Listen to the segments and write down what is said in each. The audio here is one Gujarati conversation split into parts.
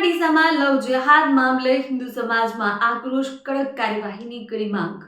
ડીસામાં લવ જેહાદ મામલે હિન્દુ સમાજમાં આક્રોશ, કડક કાર્યવાહીની કરી માંગ।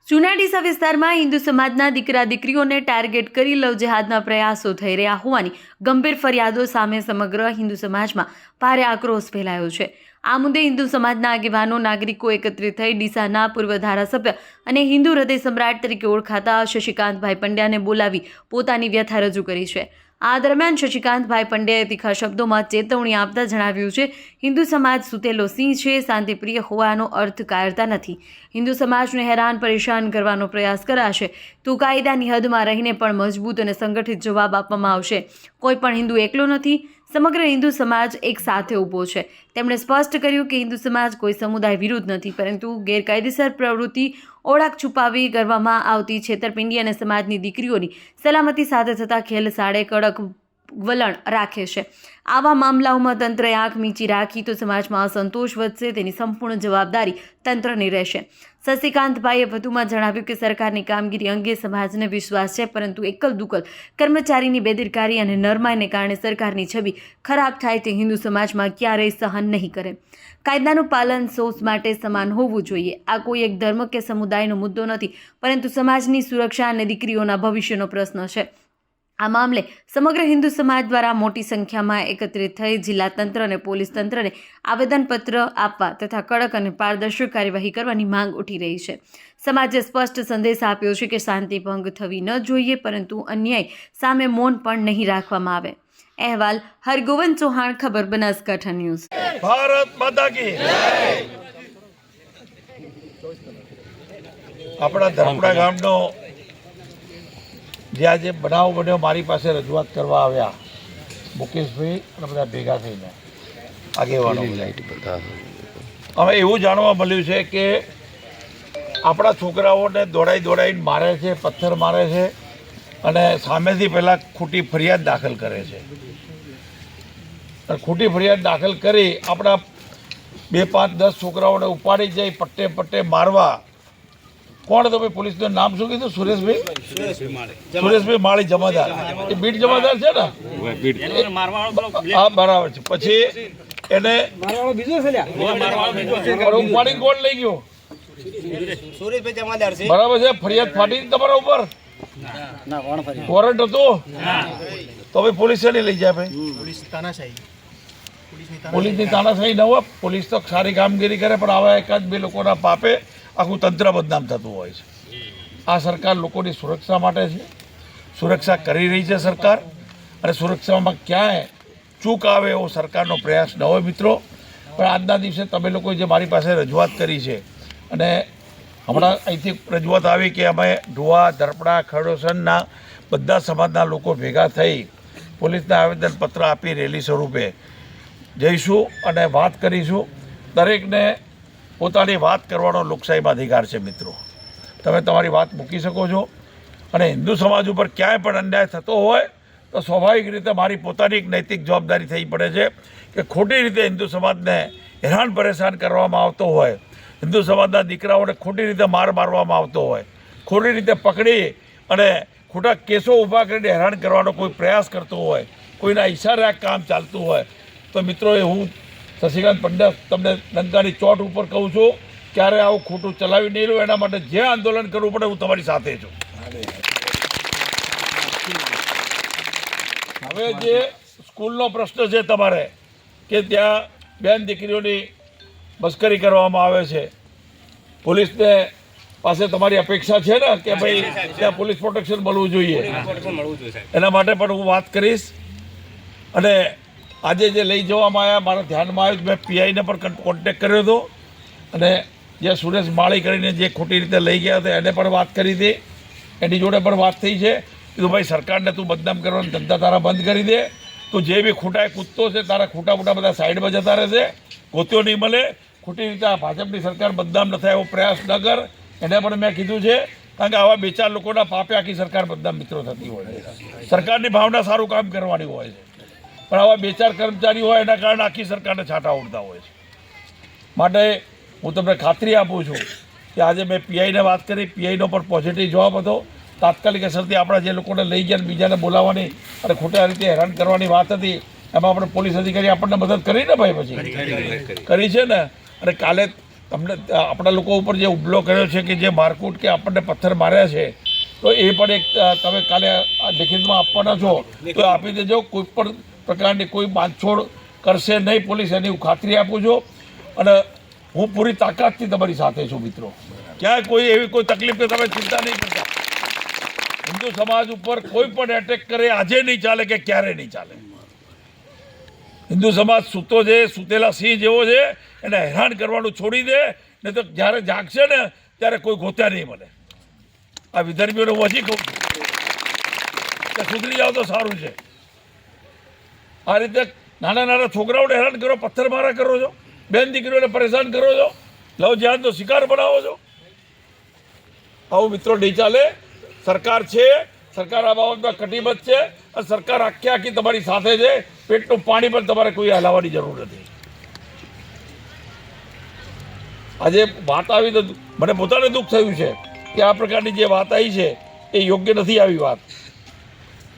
જૂના ડીસા વિસ્તારમાં હિન્દુ સમાજના દીકરા દીકરીઓને ટાર્ગેટ કરી લવ જેહાદના પ્રયાસો થઈ રહ્યા હોવાની ગંભીર ફરિયાદો સામે સમગ્ર હિન્દુ સમાજમાં ભારે આક્રોશ ફેલાયો છે। આ મુદ્દે હિન્દુ સમાજના આગેવાનો, નાગરિકો એકત્રિત થઈ ડીસાના પૂર્વ ધારાસભ્ય અને હિન્દુ હૃદય સમ્રાટ તરીકે ઓળખાતા શશિકાંતભાઈ પંડ્યાને બોલાવી પોતાની વ્યથા રજૂ કરી છે। આ દરમિયાન શશિકાંતભાઈ પંડ્યાએ તીખા શબ્દોમાં ચેતવણી આપતા જણાવ્યું છે, હિન્દુ સમાજ સૂતેલો સિંહ છે, શાંતિપ્રિય હોવાનો અર્થ કાયરતા નથી। હિન્દુ સમાજને હેરાન પરેશાન કરવાનો પ્રયાસ કરાશે તો કાયદાની હદમાં રહીને પણ મજબૂત અને સંગઠિત જવાબ આપવામાં આવશે। કોઈ પણ હિન્દુ એકલો નથી, સમગ્ર હિન્દુ સમાજ એક સાથે ઊભો છે। તેમણે સ્પષ્ટ કર્યું કે હિન્દુ સમાજ કોઈ સમુદાય વિરુદ્ધ નથી, પરંતુ ગેરકાયદેસર પ્રવૃત્તિ, ઓળખ છુપાવી કરવામાં આવતી છેતરપિંડી અને સમાજની દીકરીઓની સલામતી સાથે થતા ખેલસાડે કડક વલણ રાખે છે। આવા મામલાઓમાં તંત્રએ આંખ મીચી રાખી તો સમાજમાં અસંતોષ વધશે, તેની સંપૂર્ણ જવાબદારી તંત્રની રહેશે। શશિકાંતભાઈએ વધુમાં જણાવ્યું કે સરકારની કામગીરી અંગે સમાજને વિશ્વાસ છે, પરંતુ એકલ દુકલ કર્મચારીની બેદરકારી અને નરમાઈને કારણે સરકારની છબી ખરાબ થાય તે હિન્દુ સમાજમાં ક્યારેય સહન નહીં કરે। કાયદાનું પાલન સૌ માટે સમાન હોવું જોઈએ। આ કોઈ એક ધર્મ કે સમુદાયનો મુદ્દો નથી, પરંતુ સમાજની સુરક્ષા અને દીકરીઓના ભવિષ્યનો પ્રશ્ન છે। આ મામલે સમગ્ર હિન્દુ સમાજ દ્વારા મોટી સંખ્યામાં એકત્રિત થઈ જિલ્લા તંત્ર અને પોલીસ તંત્રને આવેદનપત્ર આપવા તથા કડક અને પારદર્શક કાર્યવાહી કરવાની માંગ ઉઠી રહી છે। સમાજે સ્પષ્ટ સંદેશ આપ્યો છે કે શાંતિ ભંગ થવી ન જોઈએ, પરંતુ અન્યાય સામે મૌન પણ નહીં રાખવામાં આવે। અહેવાલ હરગોવન ચૌહાણ, ખબર બનાસકાંઠા ન્યૂઝ। ભારત માતા કી આપણા ધરપડા ગામનો જે આજે બનાવ બન્યો, મારી પાસે રજૂઆત કરવા આવ્યા મુકેશભાઈ અને બધા ભેગા થઈને આગેવાનો। હવે એવું જાણવા મળ્યું છે કે આપણા છોકરાઓને દોડાઈને મારે છે, પથ્થર મારે છે અને સામેથી પહેલાં ખોટી ફરિયાદ દાખલ કરે છે। અને ખોટી ફરિયાદ દાખલ કરી આપણા 2, 5, 10 છોકરાઓને ઉપાડી જઈ પટ્ટે મારવા। કોણ તમે પોલીસનું નામ શું કીધું? સુરેશભાઈ માળી જમાદાર, એ બીટ જમાદાર છે ને? હા, બરાબર છે। પછી એને ઉપાડી કોણ લઈ ગયો? બરાબર છે। ફરિયાદ ફાટી તમારા ઉપર વોરંટ હતું તો ભાઈ પોલીસે નહીં લઈ જાય? ભાઈ પોલીસની તાનાશાહી ન હોય। પોલીસ તો સારી કામગીરી કરે, પણ આવા 1-2 લોકોના પાપે આખું તંત્ર બદનામ થતું હોય છે। આ સરકાર લોકોની સુરક્ષા માટે છે, સુરક્ષા કરી રહી છે સરકાર, અને સુરક્ષામાં ક્યાંય ચૂક આવે એવો સરકારનો પ્રયાસ ન હોય મિત્રો। પણ આજના દિવસે તમે લોકોએ જે મારી પાસે રજૂઆત કરી છે, અને હમણાં અહીંથી રજૂઆત આવી કે અમે ઢોવા, ધરપડા, ખરડોસરના બધા સમાજના લોકો ભેગા થઈ પોલીસને આવેદનપત્ર આપી રેલી સ્વરૂપે જઈશું અને વાત કરીશું। દરેકને પોતાની વાત કરવાનો લોકશાહીમાં અધિકાર છે મિત્રો। તમે તમારી વાત મૂકી શકો છો, અને હિન્દુ સમાજ ઉપર ક્યાંય પણ અન્યાય થતો હોય તો સ્વાભાવિક રીતે મારી પોતાની એક નૈતિક જવાબદારી થઈ પડે છે કે ખોટી રીતે હિન્દુ સમાજને હેરાન પરેશાન કરવામાં આવતો હોય, હિન્દુ સમાજના દીકરાઓને ખોટી રીતે મારવામાં આવતો હોય, ખોટી રીતે પકડી અને ખોટા કેસો ઊભા કરીને હેરાન કરવાનો કોઈ પ્રયાસ કરતો હોય, કોઈના ઈશારે આ કામ ચાલતું હોય, તો મિત્રોએ હું શશિકાંત પંડ્યા તમને ડંકાની ચોટ ઉપર કહું છું, ક્યારે આવું ખોટું ચલાવી નહીં લો। એના માટે જે આંદોલન કરવું પડે હું તમારી સાથે છું। હવે જે સ્કૂલનો પ્રશ્ન છે તમારે કે ત્યાં બેન દીકરીઓની મસ્કરી કરવામાં આવે છે, પોલીસને પાસે તમારી અપેક્ષા છે ને કે ભાઈ ત્યાં પોલીસ પ્રોટેક્શન મળવું જોઈએ? એના માટે પણ હું વાત કરીશ। અને આજે જે લઈ જવામાં આવ્યા, મારા ધ્યાનમાં આવ્યું, મેં પીઆઈને પણ કોન્ટેક્ટ કર્યો હતો, અને જે સુરેશ માળી કરીને જે ખોટી રીતે લઈ ગયા હતા એને પણ વાત કરી હતી, એની જોડે પણ વાત થઈ છે। કીધું ભાઈ સરકારને તું બદનામ કરવાનો ધંધા તારા બંધ કરી દે, તો જે બી ખોટા કૂદતો છે તારા ખોટા બધા સાઈડમાં જતા રહેશે, ગોત્યો નહીં મળે। ખોટી રીતે આ ભાજપની સરકાર બદનામ ન થાય એવો પ્રયાસ ન કર, એને પણ મેં કીધું છે। કારણ કે આવા 2-4 લોકોના પાપે આખી સરકાર બદનામ મિત્રો થતી હોય છે। સરકારની ભાવના સારું કામ કરવાની હોય છે, પણ આવા 2-4 કર્મચારી હોય એના કારણે આખી સરકારને છાંટા ઉડતા હોય છે। માટે હું તમને ખાતરી આપું છું કે આજે મેં પીઆઈને વાત કરી, પીઆઈનો પણ પોઝિટિવ જવાબ હતો તાત્કાલિક અસરથી આપણા જે લોકોને લઈ ગયા બીજાને બોલાવવાની અને ખોટા રીતે હેરાન કરવાની વાત હતી, એમાં આપણે પોલીસ અધિકારી આપણને મદદ કરી ને ભાઈ, પછી કરી છે ને. અને કાલે તમને આપણા લોકો ઉપર જે હુમલો કર્યો છે કે જે મારકૂટ કે આપણને પથ્થર માર્યા છે, તો એ પણ એક તમે કાલે લેખિતમાં આપવાના છો તો આપી દેજો. કોઈ પણ પ્રકારની કોઈ બાંધછોડ કરશે નહીં પોલીસ, એની હું ખાતરી આપું છું. અને હું પૂરી તાકાતથી તમારી સાથે છું મિત્રો. ક્યાંય કોઈ એવી કોઈ તકલીફ કે તમે ચિંતા નહીં કરતા. હિન્દુ સમાજ ઉપર કોઈ પણ એટેક કરે આજે નહીં ચાલે કે ક્યારે નહીં ચાલે. હિન્દુ સમાજ સૂતો છે, સૂતેલા સિંહ જેવો છે, એને હેરાન કરવાનું છોડી દે, ને તો જ્યારે જાગશે ને ત્યારે કોઈ ગોત્યા નહીં મળે. આ વિધર્મીઓને હું હજી કહું છું કે સુધરી જાઓ તો સારું છે. આ રીતે નાના નાના છોકરાઓને હેરાન કરો, પથ્થરમારા કરો છો, બેન દીકરીઓને પરેશાન કરો છો, લવ જેહાદનો શિકાર બનાવો છો. આવું મિત્રો નહીં ચાલે. સરકાર છે, સરકાર આ બાબતમાં કટિબદ્ધ છે અને સરકાર આખી તમારી સાથે છે. પેટનું પાણી પણ તમારે કોઈ હલાવવાની જરૂર નથી. આજે વાત આવી તો મને પોતાને દુઃખ થયું છે કે આ પ્રકારની જે વાત આવી છે એ યોગ્ય નથી આવી વાત.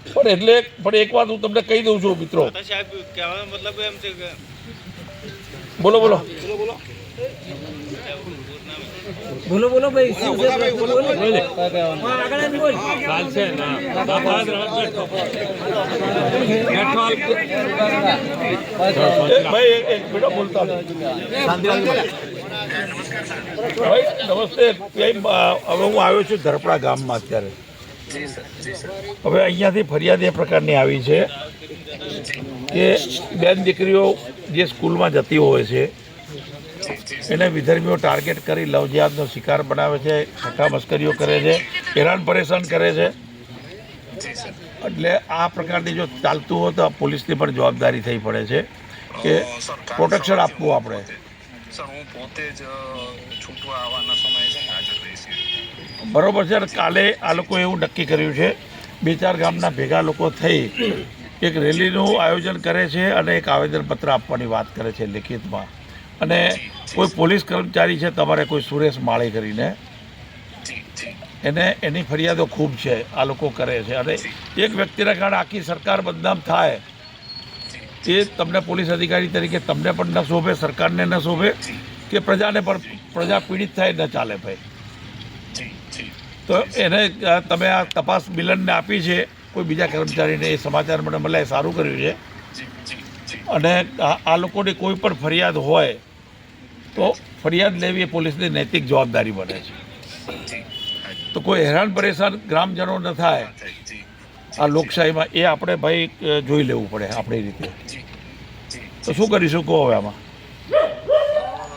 પણ એક વાત હું તમને કહી દઉં છું મિત્રો. બોલો બોલો બોલો બોલો ભાઈ, શું છે? બોલો આગળ બોલ. ચાલશે ના ભાઈ એક મિનિટ બોલતા ભાઈ. નમસ્તે. હવે હું આવ્યો છું ધરપડા ગામમાં અત્યારે. હવે અહીંયાથી ફરિયાદ એ પ્રકારની આવી છે કે બેન દીકરીઓ જે સ્કૂલમાં જતી હોય છે એને વિધર્મીઓ ટાર્ગેટ કરી લવ જેહાદનો શિકાર બનાવે છે, ઠઠ્ઠા મસ્કરીઓ કરે છે, હેરાન પરેશાન કરે છે. એટલે આ પ્રકારની જો ચાલતું હોય તો પોલીસની પણ જવાબદારી થઈ પડે છે કે પ્રોટેક્શન આપવું આપણે. બરોબર છે. કાલે આ લોકોએ એવું નક્કી કર્યું છે, 2-4 ગામના ભેગા લોકો થઈ એક રેલીનું આયોજન કરે છે અને એક આવેદનપત્ર આપવાની વાત કરે છે લેખિતમાં. અને કોઈ પોલીસ કર્મચારી છે તમારે, કોઈ સુરેશ માળી કરીને, એની ફરિયાદો ખૂબ છે, આ લોકો કરે છે. અને એક વ્યક્તિના કારણે આખી સરકાર બદનામ થાય એ તમને પોલીસ અધિકારી તરીકે તમને પણ ન શોભે, સરકારને ન શોભે, કે પ્રજાને પણ, પ્રજા પીડિત થાય ન ચાલે ભાઈ. તો એને તમે આ તપાસ મિલનને આપી છે કોઈ બીજા કર્મચારીને, એ સમાચાર મને મળે, સારું કર્યું છે. અને આ લોકોની કોઈ પણ ફરિયાદ હોય તો ફરિયાદ લેવી એ પોલીસની નૈતિક જવાબદારી બને છે. તો કોઈ હેરાન પરેશાન ગ્રામજનો ન થાય આ લોકશાહીમાં, એ આપણે ભાઈ જોઈ લેવું પડે આપણી રીતે. તો શું કરીશું કહો હવે આમાં?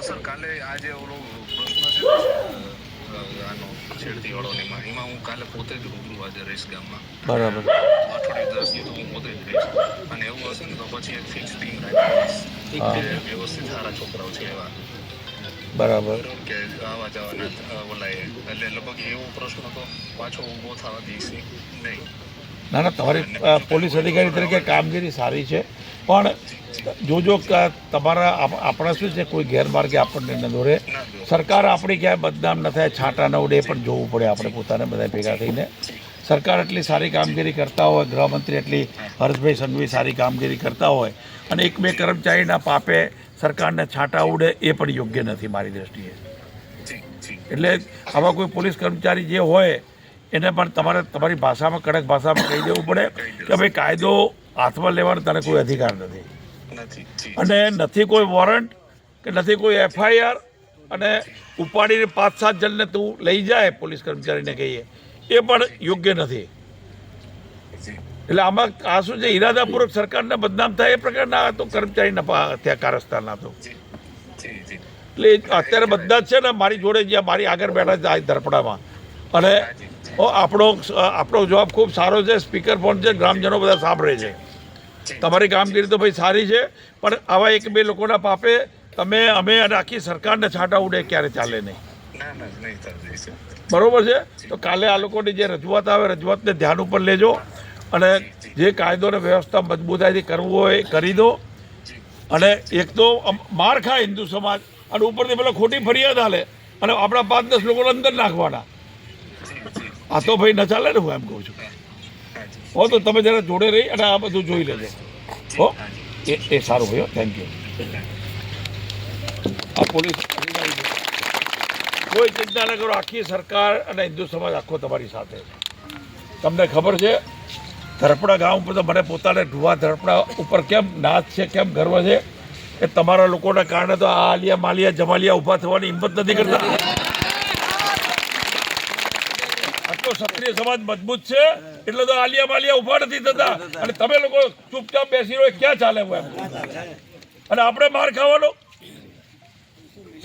સર કાલે આજે ઓલો પ્રશ્ન છે આનો છેડતી વાળોનીમાં, એમાં હું કાલે પોતે જ રૂબરૂ હાજર રહીશ ગામમાં. બરાબર. અઠવાડિયે 10 દિવસ હું પોતે જ રહીશ. અને એવું હશે ને તો પછી એક ફિક્સ ટીમ રાખીશ, વ્યવસ્થિત સારા છોકરાઓ છે એવા. બરાબર. કે આવા જવાના ઓલાએ, એટલે લગભગ એવો પ્રશ્ન તો પાછો ઊભો થવા દઈશ નહીં. ના ના, તમારી પોલીસ અધિકારી તરીકે કામગીરી સારી છે, પણ જોજો તમારા આપણા શું છે, કોઈ ગેરમાર્ગે આપણને ન દોરે, સરકાર આપણી ક્યાંય બદનામ ન થાય, છાંટા ન ઉડે, પણ જોવું પડે આપણે પોતાને બધા ભેગા થઈને. સરકાર એટલી સારી કામગીરી કરતા હોય, ગૃહમંત્રી એટલી હર્ષભાઈ સંઘવી સારી કામગીરી કરતા હોય, અને 1-2 કર્મચારીના પાપે સરકારને છાંટા ઉડે એ પણ યોગ્ય નથી મારી દૃષ્ટિએ. એટલે આવા કોઈ પોલીસ કર્મચારી જે હોય એને પણ તમારે તમારી ભાષામાં, કડક ભાષામાં કહી દેવું પડે કે ભાઈ કાયદો હાથમાં લેવાનો તને કોઈ અધિકાર નથી, અને નથી કોઈ વોરંટ કે નથી કોઈ FIR, અને ઉપાડીને 5-7 જણને તું લઈ જાય પોલીસ કર્મચારીને કહીએ એ પણ યોગ્ય નથી. એટલે આમાં આ શું છે, ઇરાદાપૂર્વક સરકારને બદનામ થાય એ પ્રકારના તો કર્મચારીના ત્યાં કારસ્તાન હતો. એટલે અત્યારે બધા જ છે ને મારી જોડે, જ્યાં મારી આગળ બેઠા છે આ ધરપડામાં, અને આપણો જવાબ ખૂબ સારો છે, સ્પીકર ફોન છે, ગ્રામજનો બધા સાંભળે છે. તમારી કામગીરી તો ભાઈ સારી છે, પણ આવા 1-2 લોકોના પાપે અમે અને આખી સરકારને છાંટા ઉડે ક્યારે ચાલે નહીં. બરોબર છે. તો કાલે આ લોકોની જે રજૂઆત આવે, રજૂઆતને ધ્યાન ઉપર લેજો, અને જે કાયદો અને વ્યવસ્થા મજબૂતાઈથી કરવું હોય કરી દો. અને એક તો માર ખાય હિન્દુ સમાજ, અને ઉપરથી પેલો ખોટી ફરિયાદ હાલે, અને આપણા 5-10 લોકોને અંદર નાખવાના. આ તો ભાઈ ન ચાલે ને, હું એમ કહું છું. હો તો તમે જરા જોડે રહી અને આ બધું જોઈ લેજો. હો એ સારું ભાઈ, થેન્ક યુ. આ પોલીસ અધિકારી કોઈ ચિંતા ન કરો, આખી સરકાર અને હિન્દુ સમાજ આખો તમારી સાથે છે. તમને ખબર છે ધરપડા ગામ ઉપર તો મને પોતાને ઢુવા ધરપડા ઉપર કેમ નાચ છે, કેમ ગર્વ છે એ તમારા લોકોના કારણે તો આ આલિયા માલિયા જમાલિયા ઊભા થવાની હિંમત નથી કરતા. આટલો ક્ષત્રિય સમાજ મજબૂત છે એટલે તો આલિયા માલિયા ઊભા નથી થતા, અને તમે લોકો ચૂપચાપ બેસી રહો, ક્યાં ચાલે એમ. અને આપણે માર ખાવાનો.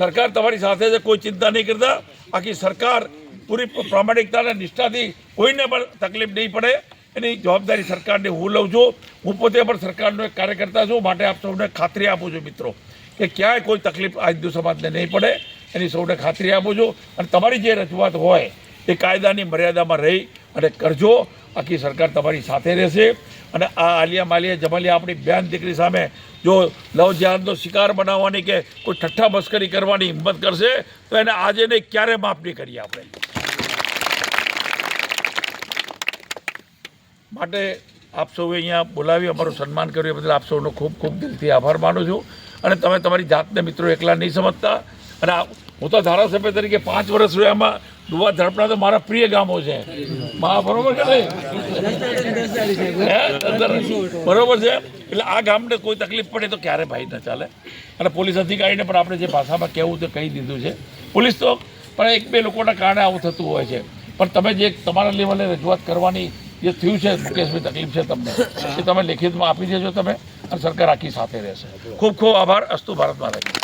સરકાર તમારી સાથે છે, કોઈ ચિંતા નહીં કરતા. આખી સરકાર પૂરી પ્રામાણિકતા અને નિષ્ઠાથી કોઈને પણ તકલીફ નહીં પડે એની જવાબદારી સરકારને હું લઉં છું. હું પોતે પણ સરકારનો એક કાર્યકર્તા છું, માટે આપ સૌને ખાતરી આપું છું મિત્રો કે ક્યાંય કોઈ તકલીફ આ હિન્દુ સમાજને નહીં પડે એની સૌને ખાતરી આપું છું. અને તમારી જે રજૂઆત હોય એ કાયદાની મર્યાદામાં રહી અને કરજો. આખી સરકાર તમારી સાથે રહેશે. અને આ આલિયા માલિયા જમાલિયા આપણી બેન દીકરી સામે જો લવ જિહાદનો શિકાર બનાવવાની કે કોઈ ઠઠ્ઠા મસ્કરી કરવાની હિંમત કરશે તો એને આજે નહીં ક્યારે માફ નહીં કરીએ આપણે. માટે આપ સૌએ અહીંયા બોલાવી અમારું સન્માન કર્યું એ બદલ આપ સૌનો ખૂબ ખૂબ દિલથી આભાર માનું છું. અને તમે તમારી જાતને મિત્રો એકલા નહીં સમજતા. અને હું તો ધારાસભ્ય તરીકે 5 વર્ષ રહ્યામાં ડુવા ધડપડા તો મારા પ્રિય ગામો છે. બરોબર કે નહીં? બરોબર છે. એટલે આ ગામને કોઈ તકલીફ પડે તો ક્યારે ભાઈ ન ચાલે. અને પોલીસ અધિકારીને પણ આપણે જે ભાષામાં કહેવું તે કહી દીધું છે. પોલીસ તો પણ 1-2 લોકોના કારણે આવું થતું હોય છે. પણ તમે જે તમારા લેવલે રજૂઆત કરવાની જે થયું છે મુકેશભાઈ, તકલીફ છે તમને, એ તમે લેખિતમાં આપી દેજો તમે, અને સરકાર આખી સાથે રહેશે. ખૂબ ખૂબ આભાર. અસ્તુ ભારત માતા.